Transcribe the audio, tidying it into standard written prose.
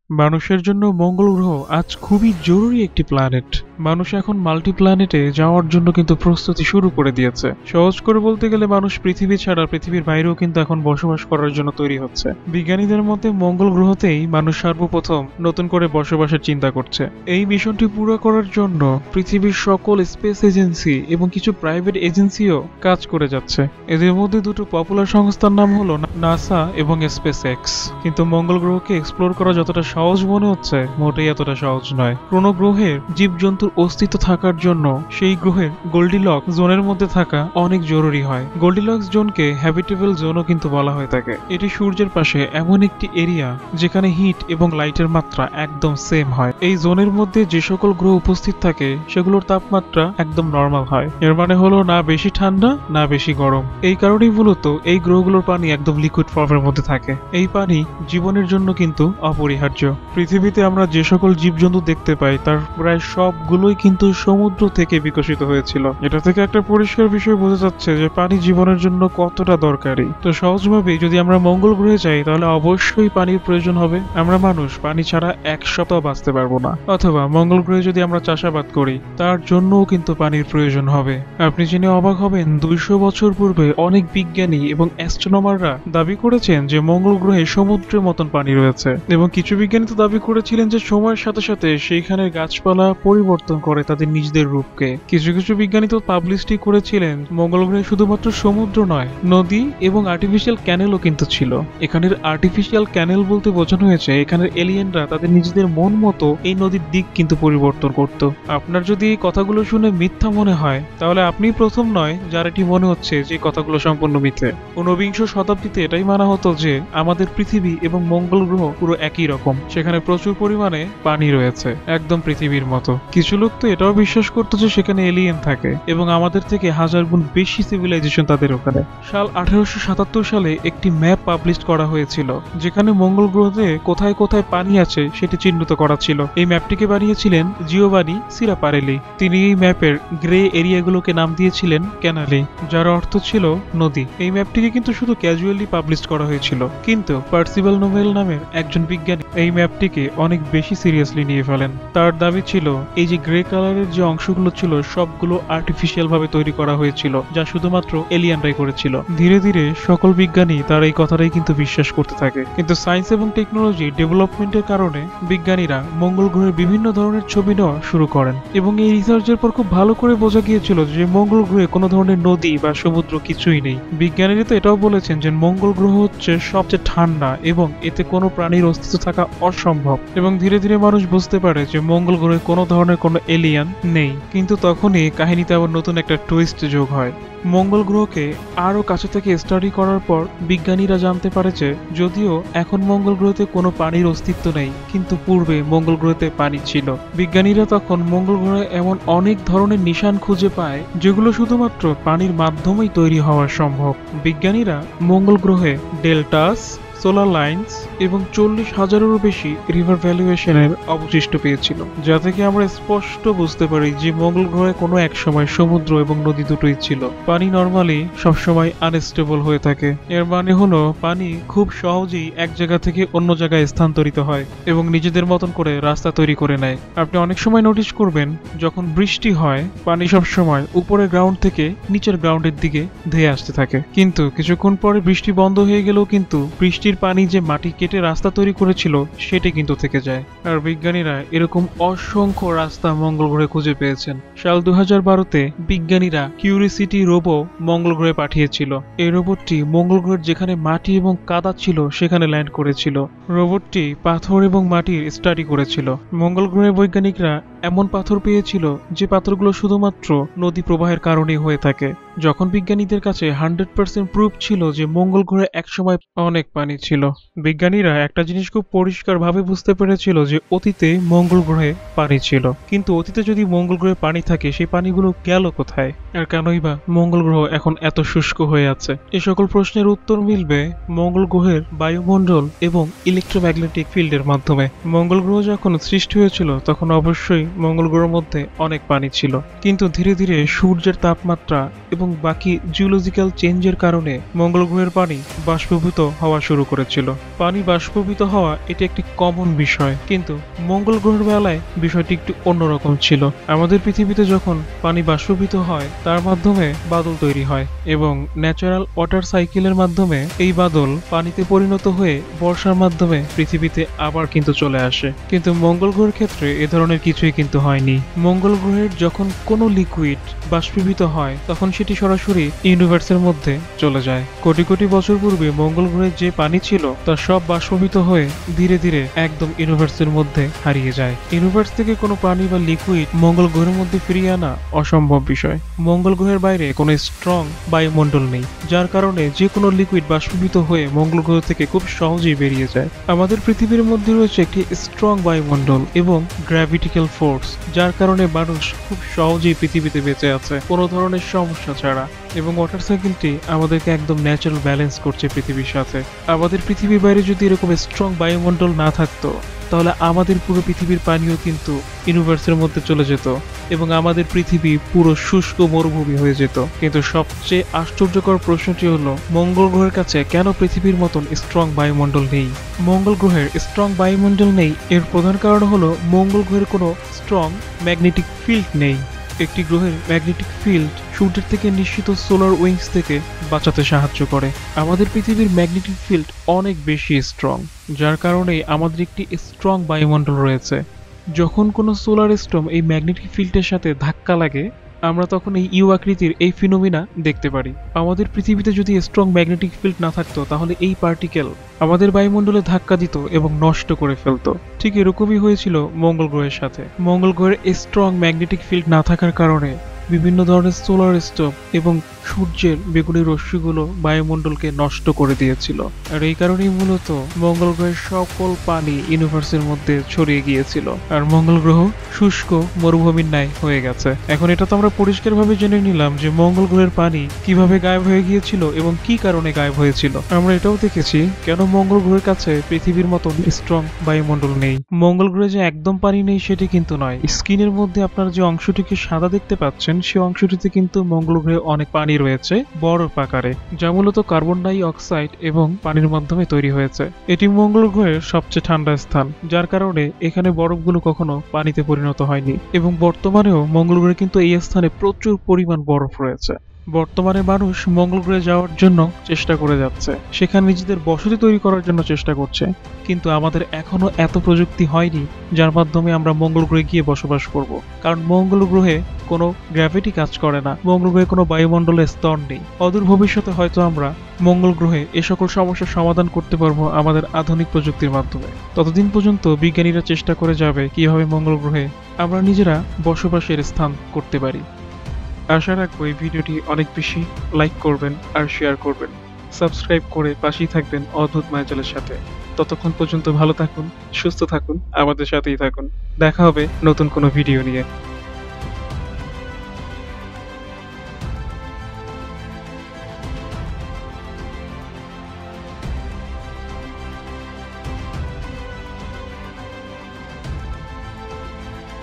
মানুষের জন্য মঙ্গল গ্রহ আজ খুবই জরুরি একটি প্ল্যানেট। মানুষ এখন মাল্টি প্ল্যানেটে যাওয়ার জন্য কিন্তু প্রস্তুতি শুরু করে দিয়েছে। সহজ করে বলতে গেলে মানুষ পৃথিবী ছাড়া পৃথিবীর বাইরেও কিন্তু এখন বসবাস করার জন্য তৈরি হচ্ছে। বিজ্ঞানীদের মতে মঙ্গল গ্রহতেই মানুষ সর্বপ্রথম নতুন করে বসবাসের চিন্তা করছে। এই মিশনটি পুরো করার জন্য পৃথিবীর সকল স্পেস এজেন্সি এবং কিছু প্রাইভেট এজেন্সিও কাজ করে যাচ্ছে। এদের মধ্যে দুটো পপুলার সংস্থার নাম হলো নাসা এবং স্পেস এক্স। কিন্তু মঙ্গল গ্রহকে এক্সপ্লোর করা যতটা সহজ মনে হচ্ছে মোটেই এতটা সহজ নয়। কোনো গ্রহের জীবজন্তুর অস্তিত্ব থাকার জন্য সেই গ্রহের গোল্ডিলক্স জোনের মধ্যে থাকা অনেক জরুরি হয়। গোল্ডিলক্স জোনকে হ্যাবিটেবল জোনও কিন্তু বলা হয়ে থাকে। এটি সূর্যের পাশে এমন একটি এরিয়া যেখানে হিট এবং লাইটের মাত্রা একদম সেম হয়। এই জোনের মধ্যে যে সকল গ্রহ উপস্থিত থাকে সেগুলোর তাপমাত্রা একদম নর্মাল হয়। এর মানে হলো না বেশি ঠান্ডা না বেশি গরম। এই কারণেই মূলত এই গ্রহগুলোর পানি একদম লিকুইড ফর্মের মধ্যে থাকে। এই পানি জীবনের জন্য কিন্তু অপরিহার্য। পৃথিবীতে আমরা যে সকল জীবজন্তু দেখতে পাই তার প্রায় সবগুলোই কিন্তু সমুদ্র থেকে বিকশিত হয়েছিল। এটা থেকে একটা পরিষ্কার বিষয় বোঝা যাচ্ছে যে পানি জীবনের জন্য কতটা দরকারি। তো সহজভাবে যদি আমরা মঙ্গল গ্রহে যাই তাহলে অবশ্যই পানির প্রয়োজন হবে। আমরা মানুষ পানি ছাড়া এক সপ্তাহ বাঁচতে পারবো না। অথবা মঙ্গল গ্রহে যদি আমরা চাষাবাদ করি তার জন্যও কিন্তু পানির প্রয়োজন হবে। আপনি জেনে অবাক হবেন 200 বছর পূর্বে অনেক বিজ্ঞানী এবং অ্যাস্ট্রোনমাররা দাবি করেছেন যে মঙ্গল গ্রহে সমুদ্রের মতন পানি রয়েছে, এবং কিছু বিজ্ঞানী তো দাবি করেছিলেন যে সময়ের সাথে সাথে সেইখানে গাছপালা পরিবর্তন করে তাদের নিজেদের রূপকে। কিছু কিছু বিজ্ঞানী তো পাবলিশই করেছিলেন মঙ্গল গ্রহে শুধুমাত্র সমুদ্র নয়, নদী এবং আর্টিফিশিয়াল ক্যানেলও কিন্তু ছিল। এখানের আর্টিফিশিয়াল ক্যানেল বলতে বোঝানো হয়েছে এখানের এলিয়েনরা তাদের নিজেদের মন মতো এই নদীর দিক কিন্তু পরিবর্তন করত। আপনার যদি এই কথাগুলো শুনে মিথ্যা মনে হয় তাহলে আপনি প্রথম নয় যার এটি মনে হচ্ছে যে কথাগুলো সম্পূর্ণ মিথ্যে। 19বিংশ শতাব্দীতে এটাই মানা হতো যে আমাদের পৃথিবী এবং মঙ্গল গ্রহ পুরো একই রকম, সেখানে প্রচুর পরিমাণে পানি রয়েছে একদম পৃথিবীর মতো। কিছু লোক তো এটাও বিশ্বাস করতো যে সেখানে এলিয়েন থাকে এবং আমাদের থেকে 1000 গুণ বেশি সিভিলাইজেশন তাদের ওখানে। সাল 1877 সালে একটি ম্যাপ পাবলিশ করা হয়েছিল যেখানে মঙ্গল গ্রহে কোথায় কোথায় পানি আছে সেটি চিহ্নিত করা ছিল। এই ম্যাপটিকে বানিয়েছিলেন জিওভানি সিরাপারেলি। তিনি এই ম্যাপের গ্রে এরিয়াগুলোকে নাম দিয়েছিলেন ক্যানালি, যার অর্থ ছিল নদী। এই ম্যাপটিকে কিন্তু শুধু ক্যাজুয়ালি পাবলিশ করা হয়েছিল, কিন্তু পার্সিভাল নোবেল নামের একজন বিজ্ঞানী এই ম্যাপটিকে অনেক বেশি সিরিয়াসলি নিয়ে ফেলেন। তার দাবি ছিল এই যে গ্রে কালারের যে অংশগুলো ছিল সবগুলো আর্টিফিশিয়াল ভাবে তৈরি করা হয়েছিল, যা শুধুমাত্র এলিয়ানরাই করেছিল। ধীরে ধীরে সকল বিজ্ঞানী তার এই কথাটাই কিন্তু বিশ্বাস করতে থাকে। কিন্তু সায়েন্স এবং টেকনোলজি ডেভেলপমেন্টের কারণে বিজ্ঞানীরা মঙ্গল গ্রহের বিভিন্ন ধরনের ছবি নেওয়া শুরু করেন, এবং এই রিসার্চের পর খুব ভালো করে বোঝা গিয়েছিল যে মঙ্গল গ্রহে কোনো ধরনের নদী বা সমুদ্র কিছুই নেই। বিজ্ঞানীরা তো এটাও বলেছেন যে মঙ্গল গ্রহ হচ্ছে সবচেয়ে ঠান্ডা এবং এতে কোনো প্রাণীর অস্তিত্ব থাকা অসম্ভব। এবং ধীরে ধীরে মানুষ বুঝতে পারে যে মঙ্গল গ্রহে কোনো ধরনের কোনো এলিয়ান নেই। কিন্তু তখনই কাহিনীতে আবার নতুন একটা টুইস্ট যোগ হয়। মঙ্গল গ্রহকে আরো কাছে থেকে স্টাডি করার পর বিজ্ঞানীরা জানতে পারে যে যদিও এখন মঙ্গল গ্রহতে কোনো পানির অস্তিত্ব নেই, কিন্তু পূর্বে মঙ্গল গ্রহতে পানি ছিল। বিজ্ঞানীরা তখন মঙ্গল গ্রহে এমন অনেক ধরনের নিশান খুঁজে পায় যেগুলো শুধুমাত্র পানির মাধ্যমেই তৈরি হওয়া সম্ভব। বিজ্ঞানীরা মঙ্গল গ্রহে ডেল্টাস, সোলার লাইন্স এবং 40,000-এরও বেশি রিভার ভ্যালুয়েশনের অবশিষ্ট পেয়েছিল, যা থেকে আমরা স্পষ্ট বুঝতে পারি যে মঙ্গল গ্রহে কোনো এক সময় সমুদ্র এবং নদী দুটোই ছিল। পানি নর্মালি সবসময় আনস্টেবল হয়ে থাকে। এর মানে হলো পানি খুব সহজেই এক জায়গা থেকে অন্য জায়গায় স্থানান্তরিত হয় এবং নিজেদের মতন করে রাস্তা তৈরি করে নেয়। আপনি অনেক সময় নোটিস করবেন যখন বৃষ্টি হয় পানি সবসময় উপরের গ্রাউন্ড থেকে নিচের গ্রাউন্ডের দিকে ধেয়ে আসতে থাকে, কিন্তু কিছুক্ষণ পরে বৃষ্টি বন্ধ হয়ে গেলেও কিন্তু বৃষ্টির পানি যে মাটি কেটে রাস্তা তৈরি করেছিল সেটি কিন্তু থেকে যায়। আর বিজ্ঞানীরা এরকম অসংখ্য রাস্তা মঙ্গল গ্রহে খুঁজে পেয়েছেন। সাল 2012-তে বিজ্ঞানীরা কিউরিসিটি রোবো মঙ্গল গ্রহে পাঠিয়েছিল। এই রোবটটি মঙ্গল গ্রহের যেখানে মাটি এবং কাদা ছিল সেখানে ল্যান্ড করেছিল। রোবটটি পাথর এবং মাটির স্টাডি করেছিল। মঙ্গল গ্রহের বৈজ্ঞানিকরা এমন পাথর পেয়েছিল যে পাথরগুলো শুধুমাত্র নদী প্রবাহের কারণেই হয়ে থাকে। যখন বিজ্ঞানীদের কাছে 100% প্রুফ ছিল যে মঙ্গল গ্রহে একসময় অনেক পানি ছিল, বিজ্ঞানীরা একটা জিনিস খুব পরিষ্কারভাবে বুঝতে পেরেছিল যে অতীতে মঙ্গল গ্রহে পানি ছিল। কিন্তু অতীতে যদি মঙ্গল গ্রহে পানি থাকে সেই পানিগুলো গেল কোথায়, আর কেনই বা মঙ্গল গ্রহ এখন এত শুষ্ক হয়ে আছে? এ সকল প্রশ্নের উত্তর মিলবে মঙ্গল গ্রহের বায়ুমণ্ডল এবং ইলেকট্রোম্যাগনেটিক ফিল্ডের মাধ্যমে। মঙ্গল গ্রহ যখন সৃষ্টি হয়েছিল তখন অবশ্যই মঙ্গল গ্রহের মধ্যে অনেক পানি ছিল, কিন্তু ধীরে ধীরে সূর্যের তাপমাত্রা এবং বাকি জিওলজিক্যাল চেঞ্জের কারণে মঙ্গল গ্রহের পানি বাষ্পীভূত হওয়া শুরু করেছিল। পানি বাষ্পীভূত হওয়া এটি একটি কমন বিষয়, কিন্তু মঙ্গল গ্রহের বেলায় বিষয়টি একটু অন্যরকম ছিল। আমাদের পৃথিবীতে যখন পানি বাষ্পীভূত হয় তার মাধ্যমে বাদল তৈরি হয় এবং ন্যাচারাল ওয়াটার সাইকেলের মাধ্যমে এই বাদল পানিতে পরিণত হয়ে বর্ষার মাধ্যমে পৃথিবীতে আবার কিন্তু চলে আসে। কিন্তু মঙ্গল গ্রহের ক্ষেত্রে এ ধরনের কিছুই কিন্তু হয়নি। মঙ্গল গ্রহের যখন কোনো লিকুইড বাষ্পীভূত হয় তখন সেটি সরাসরি ইউনিভার্সের মধ্যে চলে যায়। কোটি কোটি বছর পূর্বে মঙ্গল গ্রহে যে পানি ছিল তা সব বাষ্পীভূত হয়ে ধীরে ধীরে একদম ইউনিভার্সের মধ্যে হারিয়ে যায়। ইউনিভার্স থেকে কোনো পানি বা লিকুইড মঙ্গল গ্রহের মধ্যে ফিরিয়ে আনা অসম্ভব বিষয়। মঙ্গল গ্রহের বাইরে কোনো স্ট্রং বায়ুমণ্ডল নেই, যার কারণে যে কোনো লিকুইড বাষ্পীভূত হয়ে মঙ্গল গ্রহ থেকে খুব সহজেই বেরিয়ে যায়। আমাদের পৃথিবীর মধ্যে রয়েছে একটি স্ট্রং বায়ুমণ্ডল এবং গ্র্যাভিটিক্যাল ফোর্স, যার কারণে মানুষ খুব সহজেই পৃথিবীতে বেঁচে আছে কোনো ধরনের সমস্যা ছাড়া। এবং ওয়াটার সাইকেলটি আমাদেরকে একদম ন্যাচারাল ব্যালেন্স করছে পৃথিবীর সাথে। আমাদের পৃথিবীর বাইরে যদি এরকম স্ট্রং বায়ুমণ্ডল না থাকতো তাহলে আমাদের পুরো পৃথিবীর পানিও কিন্তু ইউনিভার্সের মধ্যে চলে যেত এবং আমাদের পৃথিবী পুরো শুষ্ক মরুভূমি হয়ে যেত। কিন্তু সবচেয়ে আশ্চর্যকর প্রশ্নটি হলো, মঙ্গল গ্রহের কাছে কেন পৃথিবীর মতন স্ট্রং বায়ুমণ্ডল নেই? মঙ্গল গ্রহের স্ট্রং বায়ুমণ্ডল নেই এর প্রধান কারণ হলো মঙ্গল গ্রহের কোনো স্ট্রং ম্যাগনেটিক ফিল্ড নেই। একটি গ্রহের ম্যাগনেটিক ফিল্ড সূর্যের থেকে নিঃসৃত সোলার উইংস থেকে বাঁচাতে সাহায্য করে। আমাদের পৃথিবীর ম্যাগনেটিক ফিল্ড অনেক বেশি স্ট্রং, যার কারণে আমাদের একটি স্ট্রং বায়ুমণ্ডল রয়েছে। যখন কোনো সোলার স্টর্ম এই ম্যাগনেটিক ফিল্ডের সাথে ধাক্কা লাগে আমরা তখন এই ইউ আকৃতির এই ফিনোমিনা দেখতে পারি। আমাদের পৃথিবীতে যদি স্ট্রং ম্যাগনেটিক ফিল্ড না থাকতো তাহলে এই পার্টিকেল আমাদের বায়ুমণ্ডলে ধাক্কা দিত এবং নষ্ট করে ফেলতো। ঠিক এরকমই হয়েছিল মঙ্গল গ্রহের সাথে। মঙ্গল গ্রহের স্ট্রং ম্যাগনেটিক ফিল্ড না থাকার কারণে বিভিন্ন ধরনের সোলার স্টর্ম এবং সূর্যের বেগুনি রশ্মিগুলো বায়ুমণ্ডলকে নষ্ট করে দিয়েছিল। আর এই কারণেই মূলত মঙ্গল গ্রহের সকল পানি ইউনিভার্সের মধ্যে ছড়িয়ে গিয়েছিল আর মঙ্গল গ্রহ শুষ্ক মরুভূমির ন্যায় হয়ে গেছে। এখন এটা তো আমরা পরিষ্কারভাবে জেনে নিলাম যে মঙ্গল গ্রহের পানি কিভাবে গায়েব হয়ে গিয়েছিল এবং কি কারণে গায়েব হয়েছিল। আমরা এটাও দেখেছি কেন মঙ্গল গ্রহের কাছে পৃথিবীর মতন স্ট্রং বায়ুমণ্ডল নেই। মঙ্গল গ্রহে যে একদম পানি নেই সেটি কিন্তু নয়। স্ক্রিনের মধ্যে আপনারা যে অংশটিকে সাদা দেখতে পাচ্ছেন সেই অংশটিতে কিন্তু মঙ্গল গ্রহে অনেক পানি রয়েছে বরফ আকারে, যা মূলত কার্বন ডাই অক্সাইড এবং পানির মাধ্যমে তৈরি হয়েছে। এটি মঙ্গল গ্রহের সবচেয়ে ঠান্ডা স্থান, যার কারণে এখানে বরফগুলো কখনো পানিতে পরিণত হয়নি এবং বর্তমানেও মঙ্গল গ্রহে কিন্তু এই স্থানে প্রচুর পরিমাণ বরফ রয়েছে। বর্তমানে মানুষ মঙ্গল গ্রহে যাওয়ার জন্য চেষ্টা করে যাচ্ছে, সেখানে নিজেদের বসতি তৈরি করার জন্য চেষ্টা করছে, কিন্তু আমাদের এখনো এত প্রযুক্তি হয়নি যার মাধ্যমে আমরা মঙ্গল গ্রহে গিয়ে বসবাস করব। কারণ মঙ্গল গ্রহে কোনো গ্র্যাভিটি কাজ করে না, মঙ্গল গ্রহে কোনো বায়ুমণ্ডলের স্তর নেই। অদূর ভবিষ্যতে হয়তো আমরা মঙ্গল গ্রহে এ সকল সমস্যার সমাধান করতে পারবো আমাদের আধুনিক প্রযুক্তির মাধ্যমে। ততদিন পর্যন্ত বিজ্ঞানীরা চেষ্টা করে যাবে কিভাবে মঙ্গল গ্রহে আমরা নিজেরা বসবাসের স্থান করতে পারি। আশা রাখবো এই ভিডিওটি অনেক বেশি লাইক করবেন আর শেয়ার করবেন। সাবস্ক্রাইব করে পাশেই থাকবেন অদ্ভুত মায়াজালের সাথে। ততক্ষণ পর্যন্ত ভালো থাকুন, সুস্থ থাকুন, আমাদের সাথেই থাকুন। দেখা হবে নতুন কোনো ভিডিও নিয়ে।